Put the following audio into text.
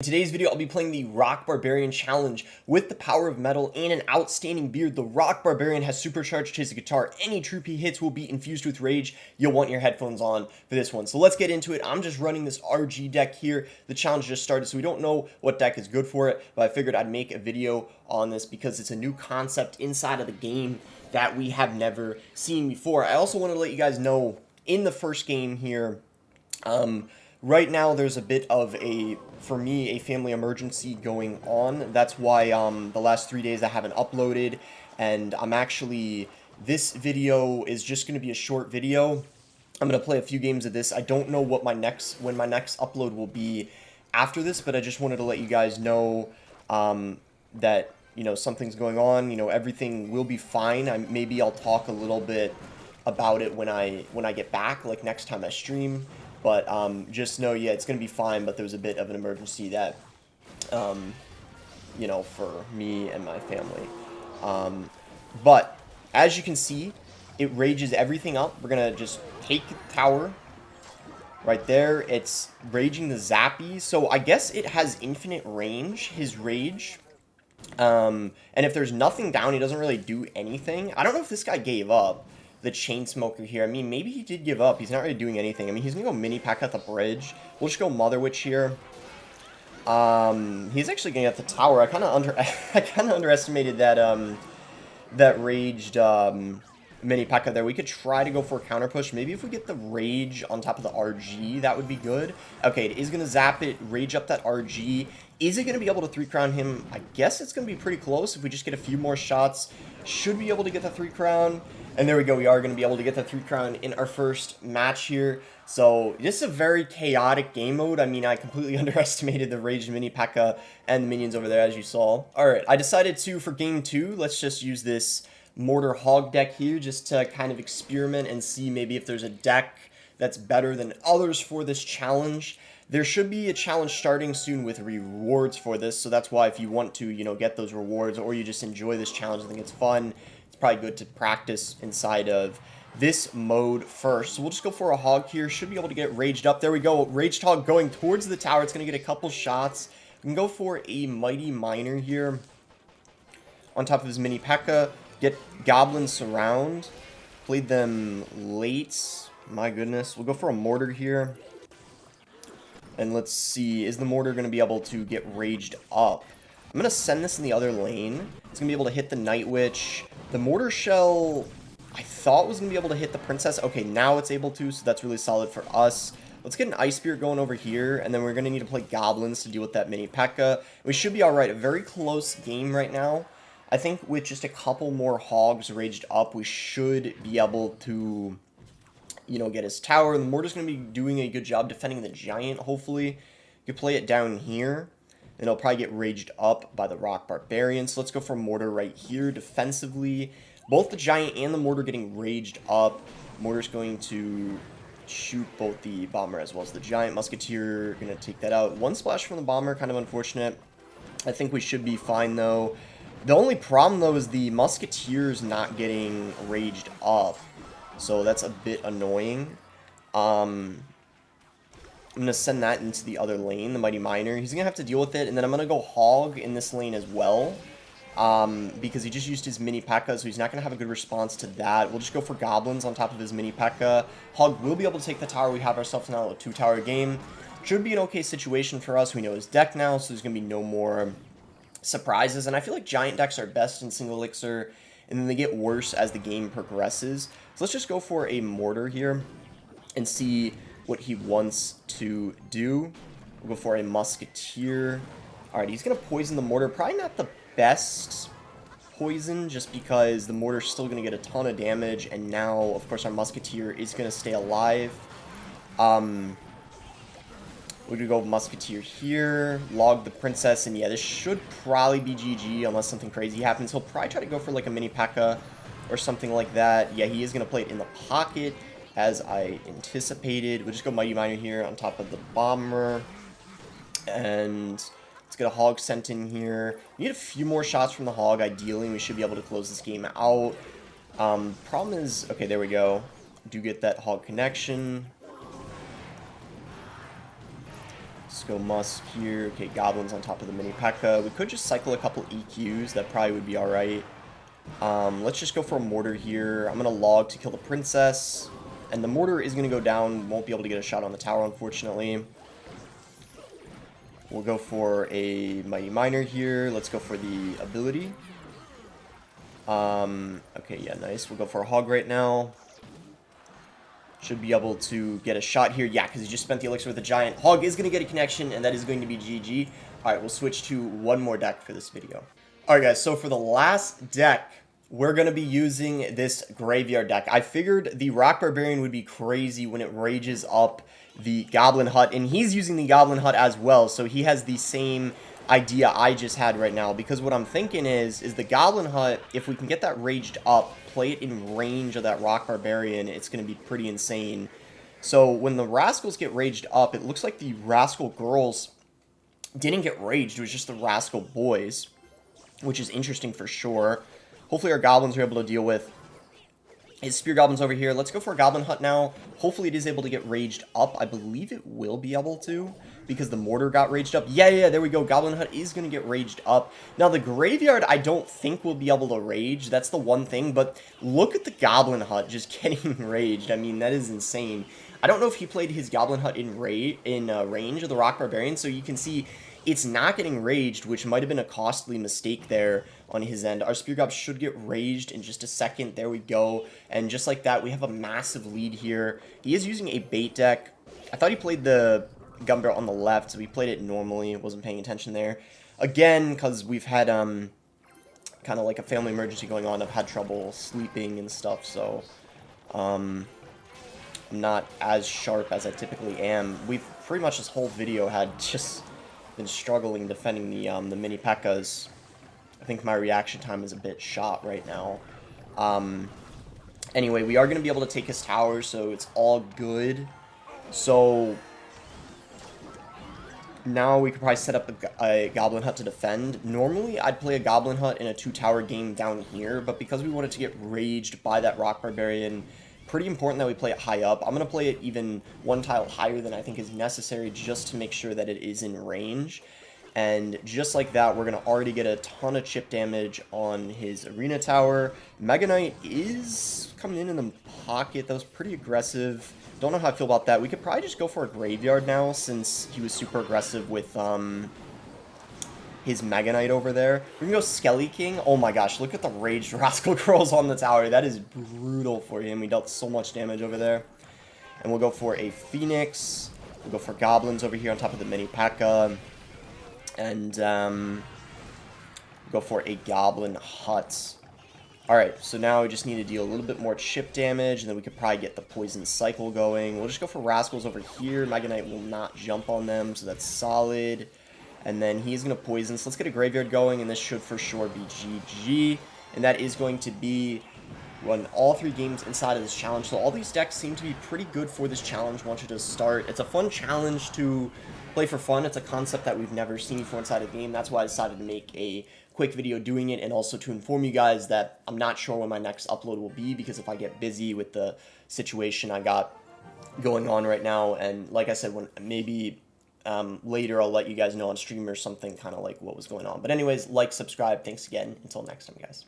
In today's video, I'll be playing the Rock Barbarian challenge with the power of metal and an outstanding beard. The Rock Barbarian has supercharged his guitar. Any troop he hits will be infused with rage. You'll want your headphones on for this one. So let's get into it. I'm just running this RG deck here. The challenge just started, so we don't know what deck is good for it, but I figured I'd make a video on this because it's a new concept inside of the game that we have never seen before. I also wanted to let you guys know in the first game here, right now there's a bit of for me, a family emergency going on. That's why the last 3 days I haven't uploaded, and this video is just going to be a short video. I'm going to play a few games of this. I don't know when my next upload will be after this, but I just wanted to let you guys know that, something's going on. Everything will be fine. Maybe I'll talk a little bit about it when I get back, like next time I stream. But just know, yeah, it's going to be fine, but there's a bit of an emergency that, for me and my family. But as you can see, it rages everything up. We're going to just take the tower right there. It's raging the Zappy. So I guess it has infinite range, his rage. And if there's nothing down, he doesn't really do anything. I don't know if this guy gave up. The chain smoker here. I mean, maybe he did give up. He's not really doing anything. I mean, he's gonna go mini pack at the bridge. We'll just go Mother Witch here. He's actually gonna get the tower. I kind of underestimated that that raged mini P.E.K.K.A there. We could try to go for a counter push. Maybe if we get the rage on top of the RG, that would be good. Okay, it is gonna zap it, rage up that RG. Is it gonna be able to 3-crown him? I guess it's gonna be pretty close. If we just get a few more shots, should be able to get the 3-crown. And there we go, we are going to be able to get the 3-crown in our first match here. So, this is a very chaotic game mode. I mean, I completely underestimated the raged mini P.E.K.K.A and the minions over there, as you saw. Alright, I decided to, for game 2, let's just use this Mortar Hog deck here, just to kind of experiment and see maybe if there's a deck that's better than others for this challenge. There should be a challenge starting soon with rewards for this, so that's why if you want to, get those rewards, or you just enjoy this challenge, I think it's fun, probably good to practice inside of this mode first. So we'll just go for a hog here. Should be able to get raged up. There we go. Raged hog going towards the tower. It's going to get a couple shots. We can go for a mighty miner here on top of his mini P.E.K.K.A. Get goblin surround. Played them late. My goodness. We'll go for a mortar here. And let's see. Is the mortar going to be able to get raged up? I'm going to send this in the other lane. It's going to be able to hit the Night Witch. The Mortar Shell, I thought was going to be able to hit the Princess. Okay, now it's able to, so that's really solid for us. Let's get an Ice Spirit going over here, and then we're going to need to play Goblins to deal with that mini P.E.K.K.A. We should be alright. A very close game right now. I think with just a couple more Hogs raged up, we should be able to, get his tower. The Mortar's going to be doing a good job defending the Giant, hopefully. You can play it down here. And it'll probably get raged up by the Rock Barbarian. So let's go for Mortar right here defensively. Both the Giant and the Mortar getting raged up. Mortar's going to shoot both the Bomber as well as the Giant. Musketeer going to take that out. One splash from the Bomber, kind of unfortunate. I think we should be fine though. The only problem though is the Musketeer's not getting raged up. So that's a bit annoying. I'm going to send that into the other lane, the Mighty Miner. He's going to have to deal with it, and then I'm going to go Hog in this lane as well, because he just used his mini P.E.K.K.A, so he's not going to have a good response to that. We'll just go for Goblins on top of his mini P.E.K.K.A. Hog will be able to take the tower. We have ourselves now a 2-tower game. Should be an okay situation for us. We know his deck now, so there's going to be no more surprises, and I feel like Giant decks are best in single elixir, and then they get worse as the game progresses. So let's just go for a Mortar here and see what he wants to do. We'll go for a Musketeer. Alright, he's going to poison the Mortar. Probably not the best poison, just because the Mortar's still going to get a ton of damage, and now, of course, our Musketeer is going to stay alive. We're going to go Musketeer here, log the Princess, and yeah, this should probably be GG unless something crazy happens. He'll probably try to go for like a mini P.E.K.K.A or something like that. Yeah, he is going to play it in the pocket, as I anticipated. We'll just go Mighty Miner here on top of the Bomber. And let's get a Hog sent in here. We need a few more shots from the Hog, ideally. We should be able to close this game out. Problem is, okay, there we go. Do get that Hog connection. Let's go Musk here. Okay, Goblins on top of the Mini P.E.K.K.A. We could just cycle a couple EQs. That probably would be alright. Let's just go for a Mortar here. I'm going to log to kill the Princess. And the Mortar is going to go down. Won't be able to get a shot on the tower, unfortunately. We'll go for a Mighty Miner here. Let's go for the ability. Okay, yeah, nice. We'll go for a Hog right now. Should be able to get a shot here. Yeah, because he just spent the elixir with the giant. Hog is going to get a connection, and that is going to be GG. Alright, we'll switch to one more deck for this video. Alright, guys, so for the last deck, we're going to be using this Graveyard deck. I figured the Rock Barbarian would be crazy when it rages up the Goblin Hut, and he's using the Goblin Hut as well, so he has the same idea I just had right now, because what I'm thinking is the Goblin Hut, if we can get that raged up, play it in range of that Rock Barbarian, it's going to be pretty insane. So when the Rascals get raged up, it looks like the Rascal Girls didn't get raged, it was just the Rascal Boys, which is interesting for sure. Hopefully our Goblins are able to deal with his Spear Goblins over here. Let's go for a Goblin Hut now. Hopefully it is able to get raged up. I believe it will be able to, because the Mortar got raged up. Yeah, there we go. Goblin Hut is going to get raged up. Now, the Graveyard, I don't think will be able to rage. That's the one thing, but look at the Goblin Hut just getting raged. I mean, that is insane. I don't know if he played his Goblin Hut in range of the Rock Barbarian, so you can see it's not getting raged, which might have been a costly mistake there on his end. Our Spear Gob should get raged in just a second. There we go. And just like that, we have a massive lead here. He is using a bait deck. I thought he played the Gun Barrel on the left, so he played it normally. Wasn't paying attention there. Again, because we've had kind of like a family emergency going on. I've had trouble sleeping and stuff, so I'm not as sharp as I typically am. We've pretty much this whole video had just been struggling defending the mini P.E.K.K.As. I think my reaction time is a bit shot right now. Anyway, we are going to be able to take his tower, so it's all good. So now we could probably set up a Goblin Hut to defend. Normally, I'd play a Goblin Hut in a 2-tower game down here, but because we wanted to get raged by that Rock Barbarian, pretty important that we play it high up. I'm going to play it even one tile higher than I think is necessary just to make sure that it is in range. And just like that, we're going to already get a ton of chip damage on his Arena Tower. Mega Knight is coming in the pocket. That was pretty aggressive. Don't know how I feel about that. We could probably just go for a Graveyard now since he was super aggressive with his Mega Knight over there. We can go Skelly King. Oh my gosh, look at the raged Rascal Girls on the tower. That is brutal for him. We dealt so much damage over there. And we'll go for a Phoenix. We'll go for Goblins over here on top of the Mini P.E.K.K.A. And go for a Goblin Hut. Alright, so now we just need to deal a little bit more chip damage, and then we could probably get the Poison Cycle going. We'll just go for Rascals over here. Mega Knight will not jump on them, so that's solid. And then he's going to poison. So let's get a Graveyard going, and this should for sure be GG. And that is going to be run all 3 games inside of this challenge. So all these decks seem to be pretty good for this challenge once you just start. It's a fun challenge to play for fun. It's a concept that we've never seen before inside a game. That's why I decided to make a quick video doing it, and also to inform you guys that I'm not sure when my next upload will be, because if I get busy with the situation I got going on right now, and like I said, when maybe later I'll let you guys know on stream or something, kind of like what was going on. But anyways, like, subscribe. Thanks again. Until next time, guys.